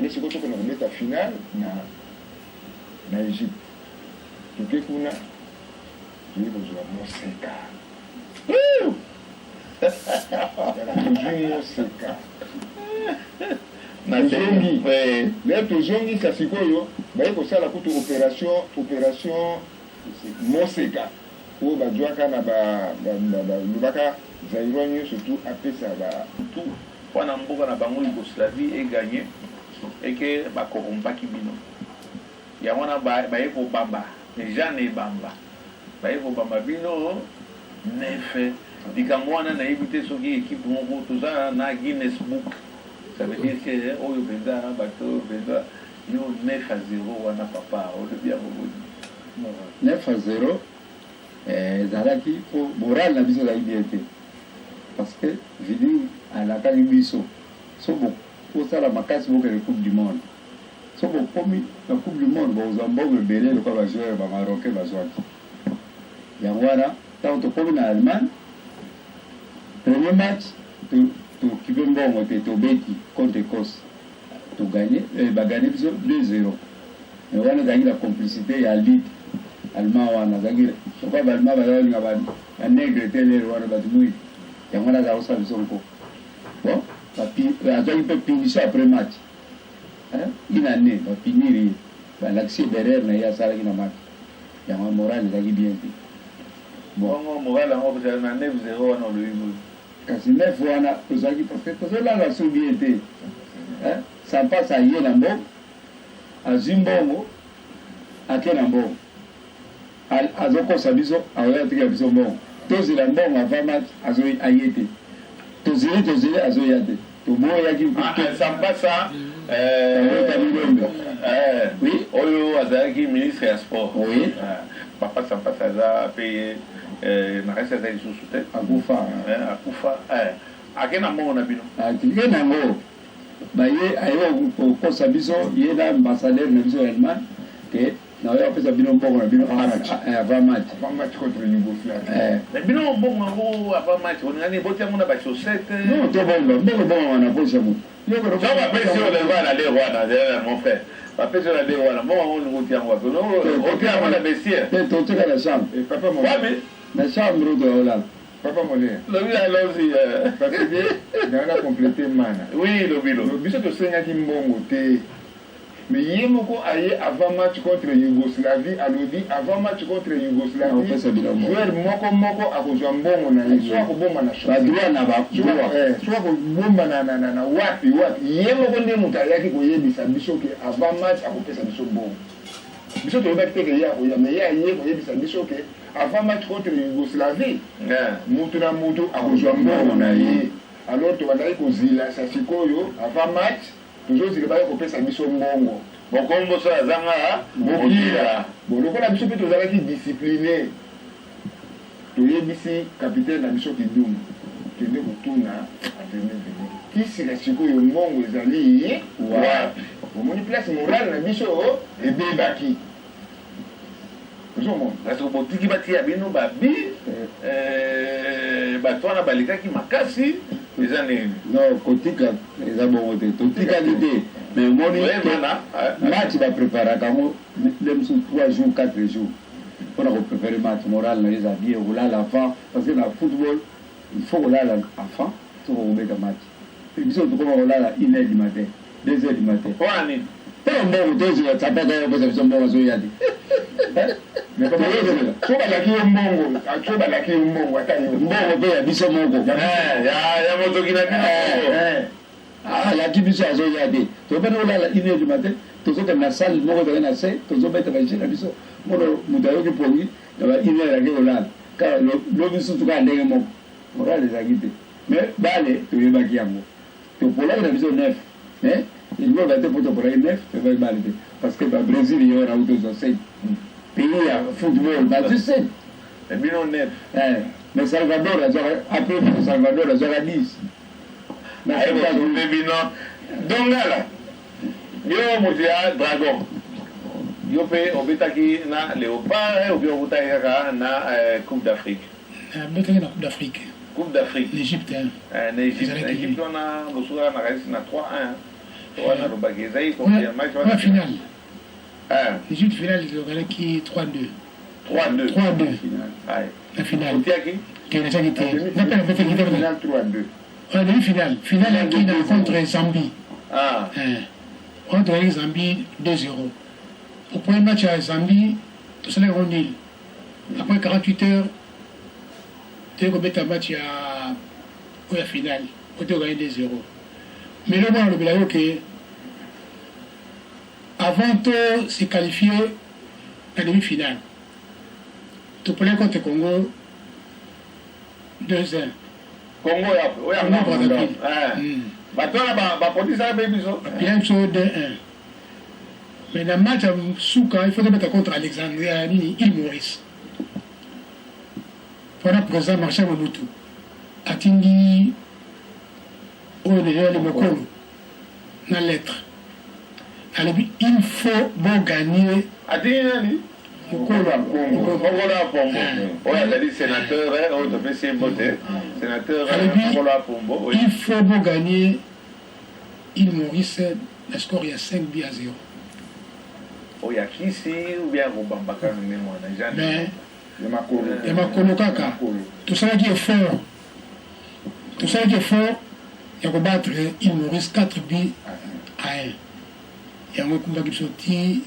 nde sikoyo tokona kobeta finale na Égypte toke kuna toye kozwa moseka tozwi moseka tozongi leo tozongisa sikoyo baye kosala kutu opération moseka oyo bazwaka na balobaka zairo nyonso tu apesa tu wana mboka na bango Yougoslavie eganye eke bakorompaki bino yango wana baye kobamba jeanne ebamba baye kobamba bino nefe likambo wana nayebi te soki ekipe moko toza na Guinness Book. Ça veut dire que oyo benza bato benza yo 9-0 wana papa olobi ya bobo 9-0 ezalaki po moral na biso ezali bien te parce que vidi alakaki biso so bosala makasi bokende coupe du monde so bokomi na coupe du monde bozwa mbongo ebele lokola bajoueur bamarocain bazwaki yango wana ntango tokomi na Allemagne premier match tokibe mbongo te tobeti contre Écosse toganye baganye biso 2-0 mais wana ezalaki la complicité ya ligue allemand wana ezalaki soka baalemand bazalinga banegre te lero wana bazimwili yango wana azala kosala biso nko bon azwaki mpe punition après match une année bapiniri ye balakisi derrière na ye asalaki na match yango moral ezalaki bien te bon moral yango kozala na 9-0 wana olobi kasi 9 wana tozalaki parce que tozolala so bien te ça passe à ye na mbongo azwi mbongo ake na mbongo azokosa biso aoya atika biso mbongo tozela mbongo avant match aye te tozeli azoya te toboyaki sampasa oui oyo azalaki ministre ya sport oui papa sampasa aza pe nakasi aza lisusu te akufa ake na mbongo na bino atike nango baye aye kokosa biso ye na ambassadeur na biso ya Allemagne ke naoya apesa bino mbongo na bino avant match contre Yougoslavie bino mbongo yango avant match oningani botiango na bachaussette non tobomba mbongo wana posa mo so bapesi oleva na lere wana mon frère bapesi na lere wana mbongo yango olingo otiango wapi otiango na bestiaire te totika na chambre papa wapi na chambre otoolala papa molé lobi alozi parce que dans la compléter mana oui lobilo biso tosengaki mbongo te mais ye moko aye avant match contre Yougoslavie alobi avant match contre Yougoslavie joueur moko akozwa mbongo na ye soit kobomba na badroit na soit kobomba na wapi ye moko nde moto ayaki koyebisa biso ke avant match akopesa biso mbongo biso toyebaki te ke ye akoya mais ye aye koyebisa biso ke avant match contre Yougoslavie mutu na mutu akozwa mbongo na ye alors tobandaki kozilasa sikoyo avant match tozozila baya kopesa biso mbongo bokombo so azanga mokila bon lokola biso mpe tozalaki discipliné toyebisi capitaine na biso Kidumu kende kotuna avenir kisika sikoyo mbongo ezali wapi omoni place morale na biso ebebaki ozomona parce que botiki batia bino babi bato wana balekaki makasi eza nini non kotika eza bongo te totikaki te mais omoni match bapreparaka yango lemsu 3 jours 4 jours mpona koprépare match moral na eza bien kolala avant parce que na football il faut kolala avant soko kobeta match biso tokoma kolala 1h du matin 2h du matin mpona nini mpona mbongo tozela sapaka yo kopesa biso mbongo azoya te so balaki yo mbongo ata yo mbongo mpe ya biso moko ya motoki na bino alaki biso azoya te topena kolala 1h du matin tozokende na salle moko ezali na se tozobeta baje na biso mono moto ayoki pongi na ba 1h ake kolala kaka lobi sutu kaka ndenge moko moral ezalaki te mais bale toyebaki yango topolaki na biso 9 mais ilingo bate po topolaki 9 toyebaki bale te parce que babrésil yo na utozwa 7 pays ya football bazwi 7 bino 9 mais Salvador après Salvador azwaka 10 bino dongala yo moto ya dragon yo mpe obetaki na léopard obi obutaki kaka na coupe d'Afrique obetaki na coupe d'Afrique l'Égypte wana bosukaka na kalisi na 3-1 wana lobaki ezali combien match wana la finale. Ah, 18 finale, ils ont gagné qui 3-2. 3-2 3-2. Aïe. La finale. Otiaki Qui est qui était. Finale 3-2. La demi-finale. Finale qui est contre Zambie. Ah, On a gagné Zambie 2-0. Au premier match à Zambie, tout ça est nul. Après 48 heures, tu as commis un match à la finale. On a gagné 2-0. Mais là, on a dit que avant de se qualifier à la demi-finale, tu peux aller contre Congo 2-1. Congo oya Congo Brazzaville. Brazzaville. Ah. Bato wana bapotisa be biso. Bien sûr 2-1. Mais dans le match à Souka, il faut mettre contre Alexandria, il Maurice. Voilà le président Marchal Mobutu. Atindi, le Mokolo, dans la lettre. Alors, il faut bon gagner. Atini nani? Mokolo. Mokolo Apombo. Oyo azali sénateur, oyo topesi ye mbote. Sénateur Mokolo Apombo. Il faut bon gagner. Il Maurice, le score il y a 5 buts à 0. Oyo akisi ou bien kobambaka nde mwana Jean. Mais Le Makolo. il y a Makolo Kaka. Tout ça qui est fort. Tout ça qui est fort, il y a que battre il Maurice 4 buts à 1. Il y a un combat qui sorti.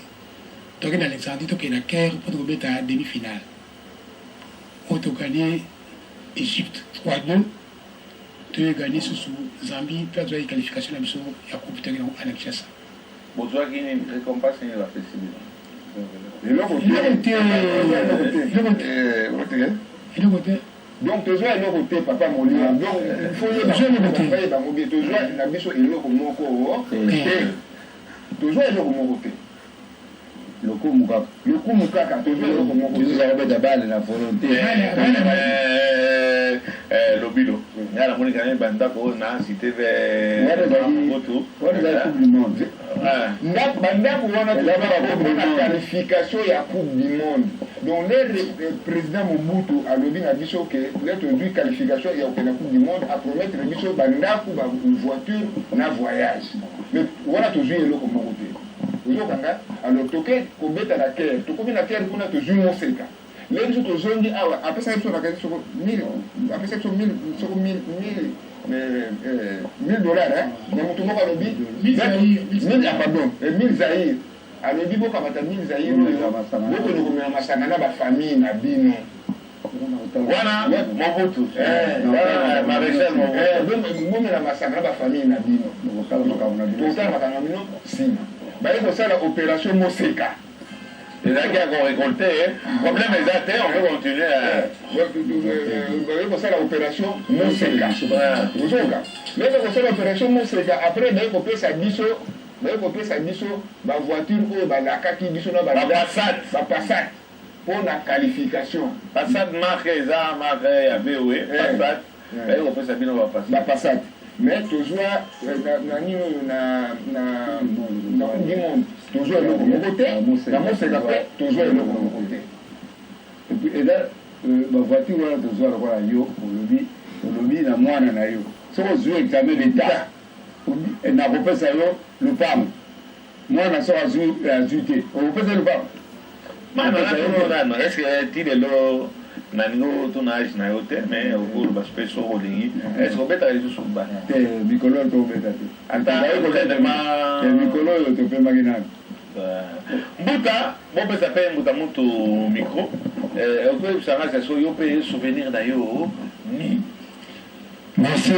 Donc, dans Alexandrie, il y a la guerre pour mettre à la demi-finale. On a gagné Égypte 3-2. Tu as gagné sous Zambie, puis tu as eu qualification à la Coupe de l'Union à Kinshasa. Bozwaki nini récompense nini bapesi bino? Donc tozwa eloko te papa molia. Donc il faut ye bango bien tozwa na biso eloko moko te. Tozwa eloko moko te. lokumu kaka Tozwa eloko moko te. tozala kobeta bale na volonté lobilo nga namoni kana bandako oyo na cité vemoto wana ezali coupe du monde bandako wana tozwa qualification ya coupe du monde. Donc le président Mobutu alobi na biso ke le tozwi qualification ya kokende coupe du monde apromettre biso bandako voiture na voyage. Mais wana tozwi eloko moko te. Ozokanga alors toke kobeta na terre tokomi na terre kuna tozwi moseka. Les gens qui ont dit, après ça, ils sont $1,000, après ça, $1,000, hein. Mais mon tournoi a le dit, 1000, pardon, 1000 Zahir. À le dit, beaucoup de 1000 Zahir, beaucoup de Masangana, ma famille, n'a bino. wana Mobutu maréchal Mobutu Moi, la Masangana, ma famille, n'a bino. Total, ma famille, si. Bah, il faut ça l'opération Moseka. ezalaki ya korécolte problème eza te on peut continuer kosala opération Moseka ozoka mais kosala opération Moseka après baye kopesa biso bavoiture oyo balakaki biso na bapassat mpo na qualification. Passat marque eza marque ya voe Passat baye kopesa bino bapassat mais tozwa na nini oyo na coupe du monde tozwa eloko moko te na Moseka mpe tozwa eloko moko te. epuis eza bavoiture wana tozwa lokola yo olobi na mwana na yo soki ozwi examen d'état nakopesa yo lupango mwana soki azwi te okopesa lupango mananano estce ti lelo na ningo tuna age na yo te mais okoloba mpe soko olingi estce obetaka lisusu ba te mikolo oyo tobeta te mikolo oyo topemaki nani mbuta bopesa mpe mbuta mutu micro okoyebisanga saso yo mpe souvenir na yo ni Merci,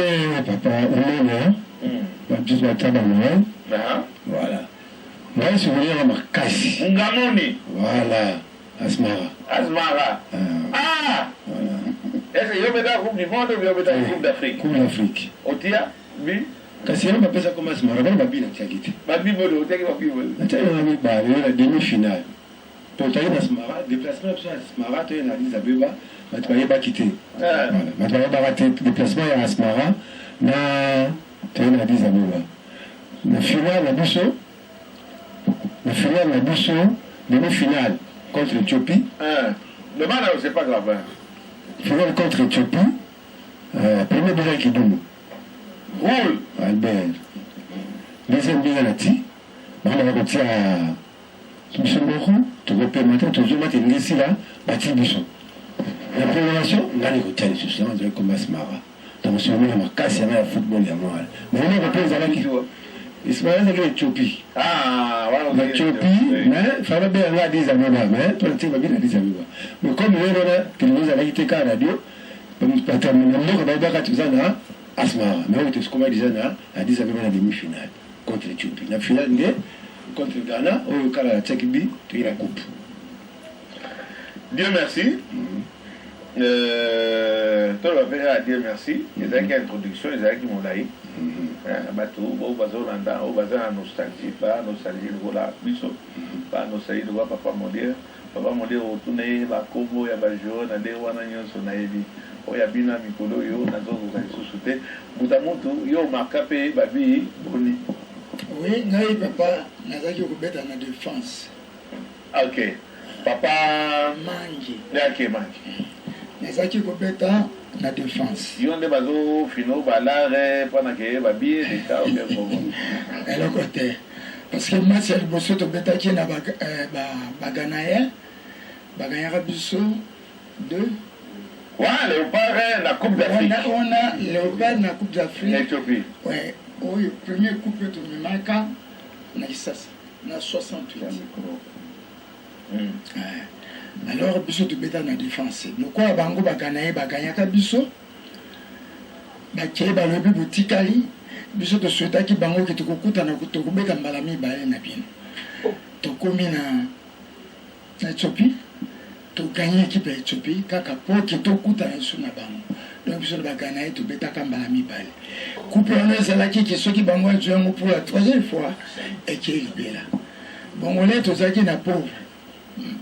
papa. On est là. Voilà. Moi, je voulais avoir ma casse. Ngamoni. Voilà. Asmara. Asmara. Ah. Voilà. Est-ce que yo beta coupe du monde ou yo beta coupe d'Afrique? Coupe d'Afrique. Otia bi. Kasi on appelle ça comme Asmara. On va bien la tiagite. Babi bodo, otia ki babi bodo. On a mis la demi-finale. Pour tailler Asmara, déplacement sur Asmara, tu es dans Addis Abeba. Tu vas pas quitter. Voilà. Tu vas pas déplacement à Asmara. Na tu es dans Addis Abeba. La finale la Bousso. La finale la Bousso, demi-finale contre l'Éthiopie. Le mal, c'est pas grave. Finale contre l'Éthiopie. Premier déjà qui double. Roule. Albert. deuxième bien na ti bana ba kotia biso moko tokopemata tozomata ngesi la bati biso la prolongation ngani kotia lisusu yango azali komba simara donc somona makasi yanga ya football ya mwala vraiment bape ezalaki Ismaël azalaki na Éthiopie na Éthiopie mais fala be yanga Addis Abeba mais tolati babina Addis Abeba mais comme lelo na télévision ezalaki te kaka radio batamina moko bayebaka toza na Asmara mais oyo tosikoma deja na Addis Abeba na demi-finale contre l'Éthiopie na finale nde contre Ghana oyo kala atiaki bi toyi na coupe. Dieu merci. Toi va faire Dieu merci. Les avec introduction, les avec molai. Bateau, au bazar landa, au bazar nostalgie, pas nostalgie voilà, biso, pas nostalgie de voir papa mondial retourner ba Congo ya ba jo na de wana nyonso na ebi. Oya bina mikolo yo na zo ko lisusu te. Mutamoto yo makape babi boni. Oui, ngai papa nazaki kobeta na défense. OK. Papa Mangi. Yake mangi. Nazaki kobeta na défense. Yo nde bazo fino balare pendant que babi de ta ou bien comment. Elle côté parce que moi c'est le bosso to beta qui na baganaye baganyaka biso de ouais, Léopard la Coupe d'Afrique. On a Léopard na Coupe d'Afrique. Éthiopie. Ouais. Oui, premier coupe to me marca na Isasa na 68. Alors biso to beta na défense. Lokola bango baganaye baganyaka biso. Bakeye balobi butikali biso to souhaitaki bango ke tokokuta na kutokubeta mbala mibale na bino. Tokomi na Éthiopie. To gagner équipe ya Éthiopie kaka po ke tokuta na biso na bango. Donc biso to baganaye to betaka mbala mibale. Coupe wana ezalaki ke soki bango azwi yango pour la troisième fois eke libela. Bongolais tozalaki na pauvre.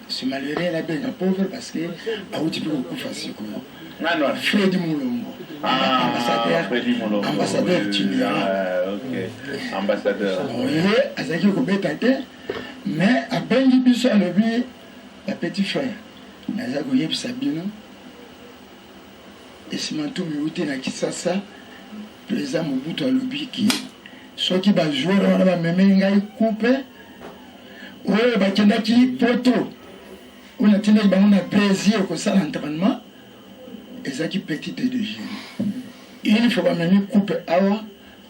C'est malheureux la benga pauvre parce que auti pe kokufa sikoyo. Freddy Mulongo. Ambassadeur Chilien. OK. Ambassadeur. Oui, azaki kobeta te mais abengi biso alobi la petit frère. Naza koyebisa bino esimantu miuti na Kisasa président Mobutu alobi ki soki bajoueur wana bamemeli ngai coupe oyo bakendaki poto oyo natindaki bango na plaisir kosala entraînement ezalaki petite de jeune il faut bamemi coupe awa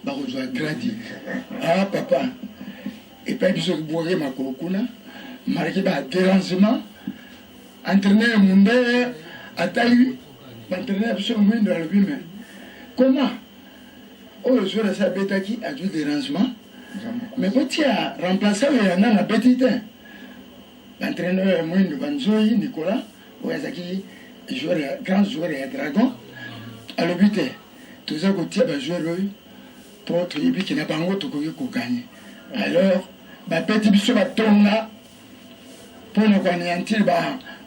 bakozwa gradi papa epai biso kobwaki makolo kuna maraki badérangement entraîneur mundele atali entraîneur biso mwindo alobi mais comment oyo joueur asa abetaki azwi dérangement mais botia remplaçant oyo yana na beti te l'entraîneur mwindo banzoi Nicolas oyo azalaki grand joueur ya Dragon alobi te toza kotia bajoueur oyo mpo toyebi ke na bango tokoki koganye alors bapeti biso batonga mpona koanéantir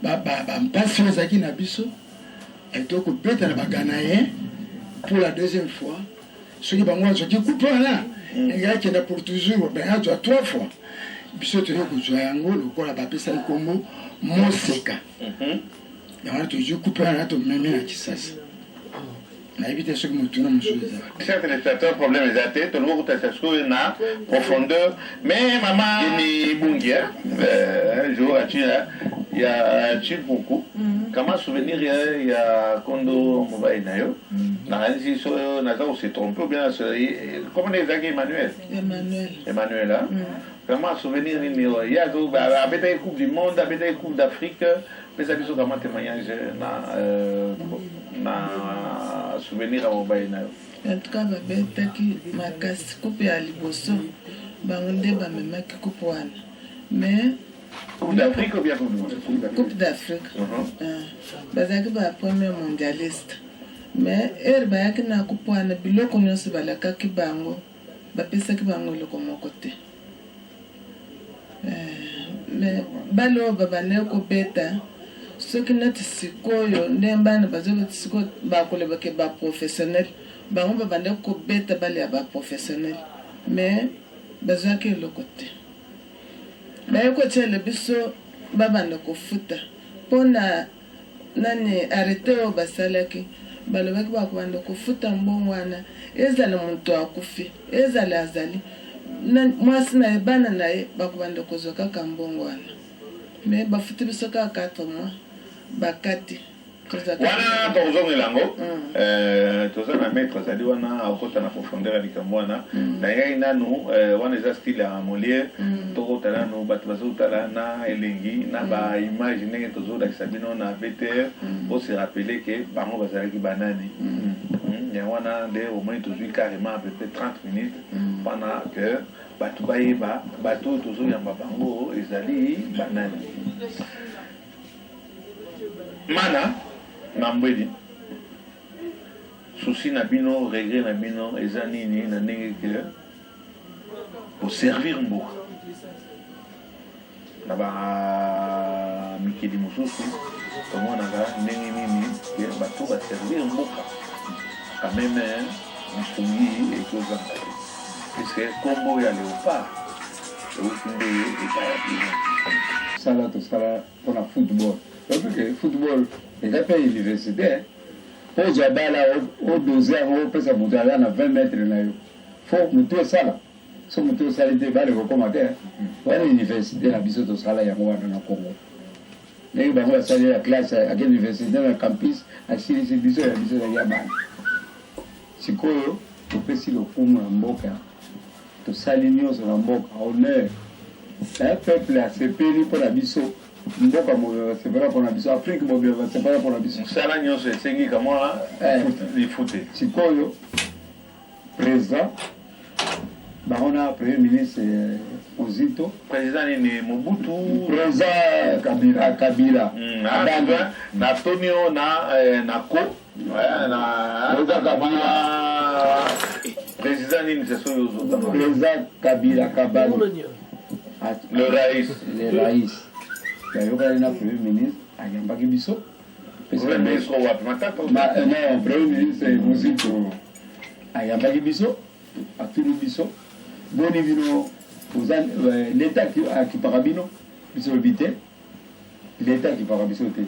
bampasi oyo ezalaki na biso tokobeta na baganaye pour la deuxième fois soki bango azwaki coupe wana engakenda pour toujours benga azwa 3 fois biso toyei kozwa yango lokola bapesaki nkombo Moseka yango tozwi coupe wana tomemi na Kisasa nayebi te soki motuna mosusu eza chers téléspectateurs problème eza te toloba kotasa soki na profondeur mais mama ni bungi un jour ya chil beaucoup kama souvenir ya kondo mobali na yo nakanisi so naza kose trompe ou bien comment ezalaki Emmanuel kama souvenir nini oyo yazo abetaki coupe du monde abetaki coupe d'Afrique pesa biso kama témoignage na souvenir ya mobali na yo. En tout cas babetaki makasi coupe ya liboso bango nde bamemaki coupe wana mais Coupe d'Afrique ou bien Coupe d'Afrique. Bazalaki ba premier mondialiste mais bayaki na coupe wana biloko nyonso balakaki bango bapesaki bango eloko moko te mais bana oyo babandaki kobeta soki neti sikoyo nde bana bazobeta sikoyo bakolobaki baprofessionnel bango babandaki kobeta balia baprofessionnel mais bazwaki eloko te baye kotiela biso babanda kofuta mpona nani arrete oyo basalaki balobaki bakobanda kofuta mbongo wana ezala moto akufi ezala azali mwasi na ye bana na ye bakobanda kozwa kaka mbongo wana me bafuti biso kaka 4 mois bakati wana tozongela yango toza na maître azali wana akota na profondeur ya likambo wana na ngai nanu wana eza style ya Molière tokotala nanu bato bazotala na elengi na baimage ndenge tozolakisa bino na VTR po se rappele ke bango bazalaki banani yango wana nde omoni tozwi carrément à peu près 30 minutes pendant que bato bayeba bato oyo tozoyamba bango ezali banani mana Nambwedi souci na bino regret na bino eza nini na ndenge ke pour servir mboka na ba mikili mosusu tomonaka ndenge nini ke bato baservir mboka quand même misongi ekozanga te puisque kombo ya léopard euti nde ebaya bino sala tosala mpona football donc ke football eza mpe université po ozwa bala odose yango opesa moto aza na 20 mètre na yo fo motu osala so motu osali te bala ekokoma te wana université na biso tosala yango wana na Congo ndenge bango basali ya classe ake université na campus asilisi biso ya biso ezali ya bana sikoyo topesi lokumu na mboka tosali nyonso na mboka honneur peuple asepeli mpona biso mboka mobile basepela mpona biso Afrique mobile basepela mpona biso mosala nyonso esengi kamwa lifute sikoyo président bango na premier ministre Ozito président nini Mobutu président Kabila na Tonio na ko président nini c'est soyo président Kabila Kabali le raïs bayokali na premier ministre ayambaki biso premier ministre wapi matata non premier ministre Ozito ayambaki biso atuli biso boni bino l'état akipaka bino biso lobi te l'état akipaka biso te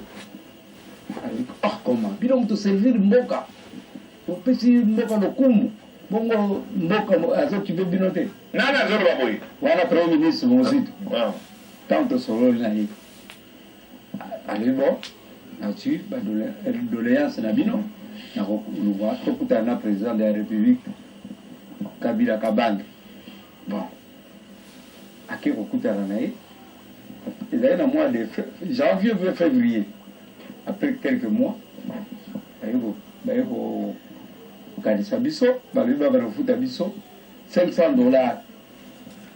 comment bino moto servir mboka opesi mboka lokumu bongo mboka azokipe bino te nani azoloba boye wana premier ministre Mozito tant tosololi na ye ali bon natu badoléance na bino nakoluka tokutana na président de la république Kabila Kabanga bon ake kokutana na ye ezali na mois de janvier février après quelques mois baye kokanisa biso balobi bakanafuta biso $500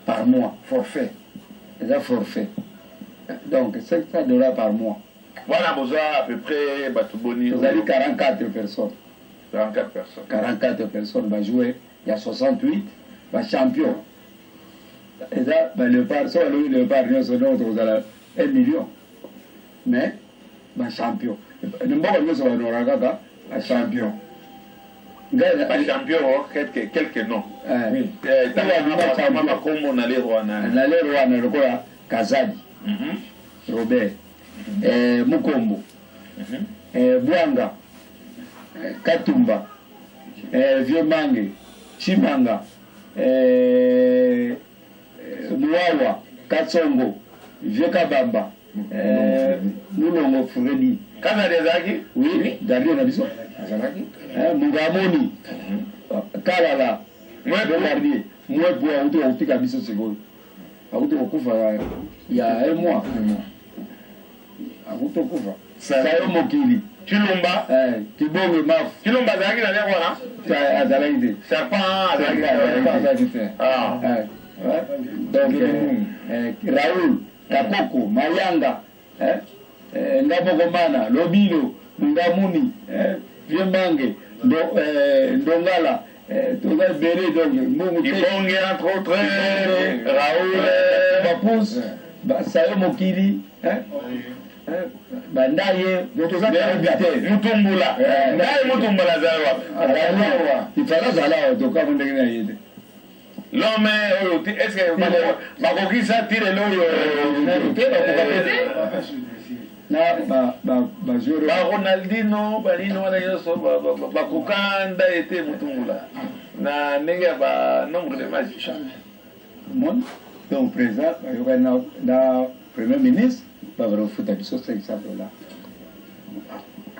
par mois forfait eza forfait donc $500 par mois wana bozwa à peu près bato boni tozali 44 personnes 44 personnes bajouer ya 68 bachampion eza baléopard so balobi léopard nyonso donc tokozala 1 million mais bachampion mboka nyonso banora kaka bachampion bachampion quelques noms makombo na lero wana lokola Kazadi Robert Mukombo Bwanga Katumba Vieux Mange Chimanga Mwawa Katsongo Vieux Kabamba Mulongo Furedi Kazadi azaki oui Dario na biso azalaki Mungamoni Kalala Bombardier mwepo auti autika biso sikoyo auti okufa ya un mois auti okufa sayo mokili Chilumba Kibonge Maf Chilumba azalaki na leko wana azalaki te serpent azalaki te donc Raoul Kakoko Mayanga Ngabogomana Lobilo Ngamuni Viembange Ndongala toza belé donc mbongo te Ibonge entre autres Raoul Bapous Sayo Mokili bandaye toza Mutumbula ndaye Mutumbula zalwa ifala zala toka ndenge na yede l'homme oyo est-ce que bakokisa tire loyo te na joueur Ronaldinho banino wana nyonso bakokanda ete Mutumbula na ndenge ya ba nombre de match monde donc président bayoka na premier ministre bavarofuta biso 500 $.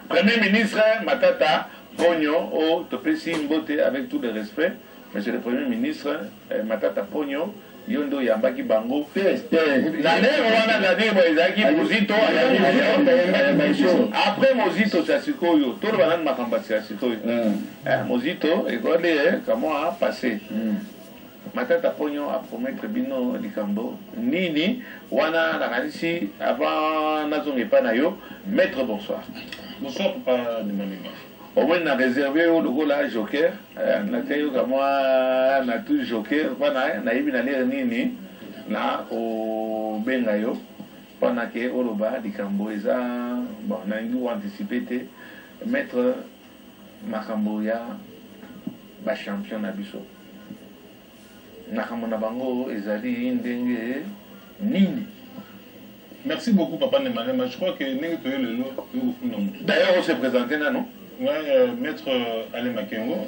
Premier ministre Matata Pogno, au Topesi Mbote, avec tout le respect, monsieur le Premier ministre Matata Pogno, Yondo Yambaki Bango. Après Mozito, c'est Sikoyo. Tout le monde m'a combattu à Sikoyo. Mozito, et comment a passé. Matata Pogno a promettre Bino Likambo. Nini, Wana Naranisi, avant Nazong et Panayo, maître bonsoir. Bonsoir, papa de Mamima. Au moins, on a réservé au logo là, Joker. On a fait comme moi, on a tout Joker. On a eu une année nini, là, au Bengayo. Pendant que au Loba, du Camboïsa, bon, on a eu anticipé, mettre Makamboya, ba champion Nabiso. Nakamona Bango, Ezali, Ndenge, Nini. Merci beaucoup, papa Nemanema. Je crois que d'ailleurs, on s'est présenté là, non? Maître Alain Makengo,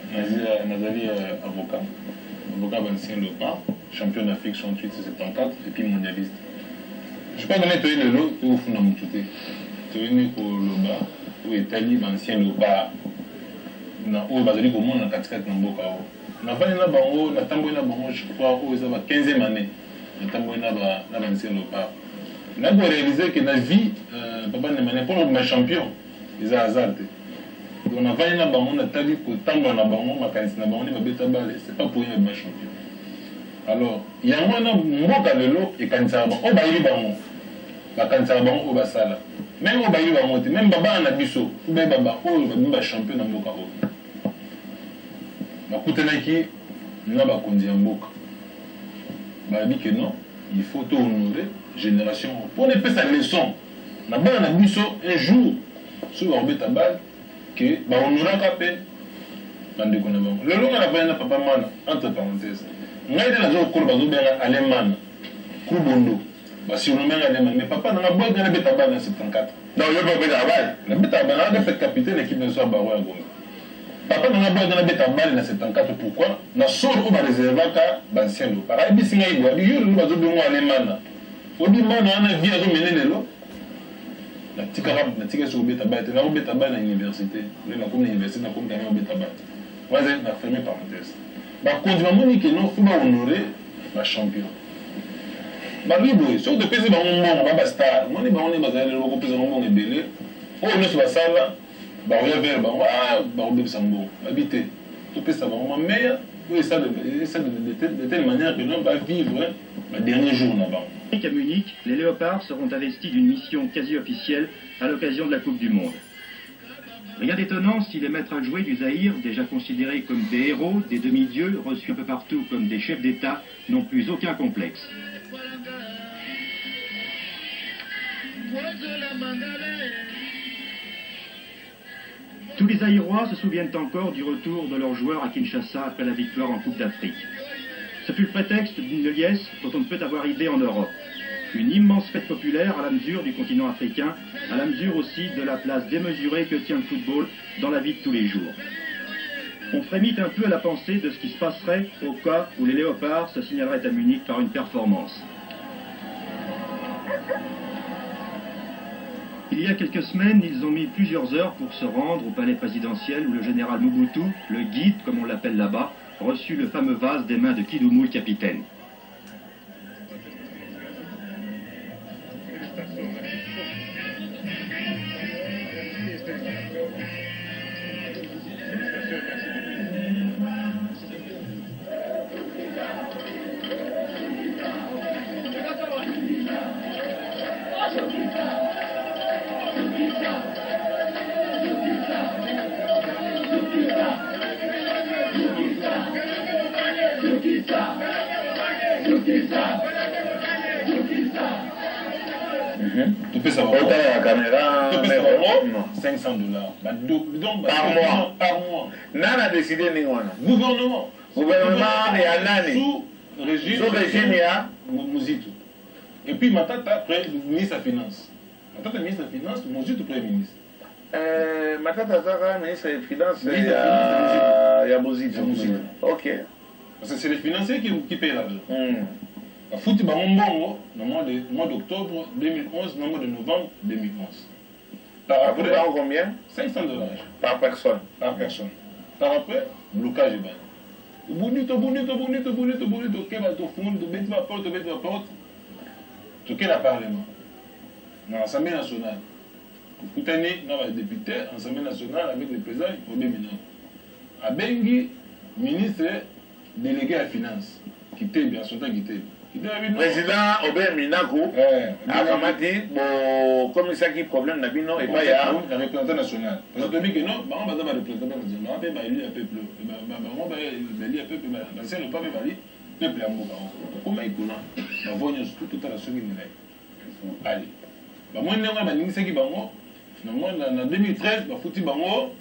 Nazali avocat Vincent Lepa, champion d'Afrique 68-74 et puis mondialiste. Je ne sais pas donner le lot où vous n'avez tout été. Tu es venu pour Loba, où est Ali Vincent Lepa, où est basé au monde dans 4-4 Namboka. Na pas na bango na tambo na bango je crois où ça va 15e année na tambo na Vincent Lepa. On a réalisé que dans la vie, papa n'est pas un champion. Ils ont hasard. Donc on a fait un banc, on a tabi pour tant dans la banc, on a fait un banc, on a fait un banc, c'est pas pour un champion. Alors, il y a un mot de l'eau et quand ça va, on va y aller banc. Quand ça va, on va ça là. Même on va y aller, même baba en abisso, ou bien baba, on va champion dans le boca. Ma coutenaki, n'a pas conduit un boca. Bah dit que non, il faut tout honorer. Génération pour ne pas sa leçon na bana na biso un jour sur orbite tabal que ba onura kapé bande ko na bango le longa na bana papa mana entre parenthèses ngai na zo ko ba zo bela allemand kubondo ba si on menga allemand mais papa na boy na beta bana 74 non yo ba beta bal na beta bana na fait capitaine équipe de soir baro ya gombe papa na boy na beta bal na 74 pourquoi na solo ko ba réserver ka ba ancien lo para bi singa ibo bi yo ba zo bengo allemand au moment où on a vu à mener les lots, la tika sur le tabac, la robe tabac à l'université, la commune université, la commune de tabac. Moi, j'ai fermé parenthèse. Par contre, je me dis que non, il faut honorer la champion. Oui, si on te pèse, on va star. On est basé le logo, on est belé. Oh, on est sur la salle, on est vers, on est sambo, habité. Tout peut savoir, on est meilleur. Oui, ça de telle manière que l'on va vivre le dernier jour là-bas. À Munich, les Léopards seront investis d'une mission quasi officielle à l'occasion de la Coupe du Monde. Rien d'étonnant si les maîtres à jouer du Zaïre, déjà considérés comme des héros, des demi-dieux, reçus un peu partout comme des chefs d'État, n'ont plus aucun complexe. Tous les Zaïrois se souviennent encore du retour de leurs joueurs à Kinshasa après la victoire en Coupe d'Afrique. Ce fut le prétexte d'une liesse dont on ne peut avoir idée en Europe. Une immense fête populaire à la mesure du continent africain, à la mesure aussi de la place démesurée que tient le football dans la vie de tous les jours. On frémit un peu à la pensée de ce qui se passerait au cas où les Léopards se signaleraient à Munich par une performance. Il y a quelques semaines, ils ont mis plusieurs heures pour se rendre au palais présidentiel où le général Mobutu, le guide comme on l'appelle là-bas, reçut le fameux vase des mains de Kidumu, le capitaine. Tu peux savoir. La caméra, 500 $. Par mois. Nana a décidé Ningwana. Gouvernement et Anani. Sous régime Mouzito. Et puis Matata, ministre des Finances. Matata, ministre des Finances, Mouzito, Premier ministre. Matata Zara, ministre des Finances, il y a Mouzito. Ok. Parce que c'est les financiers qui payent l'argent. bafuti bango mbongo na mois d'octobre 2011 na mois de novembre 2011. Par après, combien? $500 par personne. Par personne. Par après, blocage ban. Bonito, ok, bato fond, to bête ma porte, to quel parlement. Dans l'Assemblée nationale. Toute année, dans les députés, l'Assemblée nationale avec le président, il faut bien maintenant. À Bengi, ministre délégué à la finance, qui était bien, son temps qui était. Président Obé Minako, Akamati, comme ça qui problème d'abino et pas ya. Le représentant national. Parce que dit que non, on va avoir le représentant national, on va élu un peuple. On va élu un peuple, l'ancien le peuple va dire, peuple à Mboka. Comment il connaît, on va voir tout à la seconde minute. Allez. Moi, on va dire qui bango. En 2013, on a foutu bango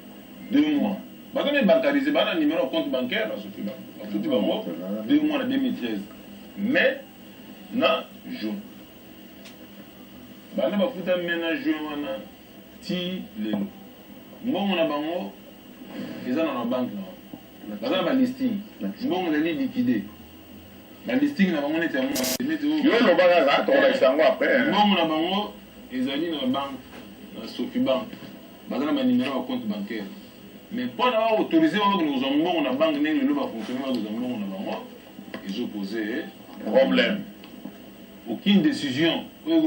2 mois. On a bancarisé un numéro de compte bancaire, on a foutu bango 2 mois en 2013. Mais, na juin. Bana bafuta mena juin wana ti lelo. Mbongo na bango eza na banque na. Baza ba listing. Mbongo na li liquidé. La listing na bango neti ya mo. Yo lo banga za to la sango après. Mbongo na bango ezali na banque na Sofibank. Baza na numéro de compte bancaire. Mais pour avoir autorisé nous avons na banque ne le ba fonctionner nous avons na bango. Ils ont posé problème. Aucune décision. Non,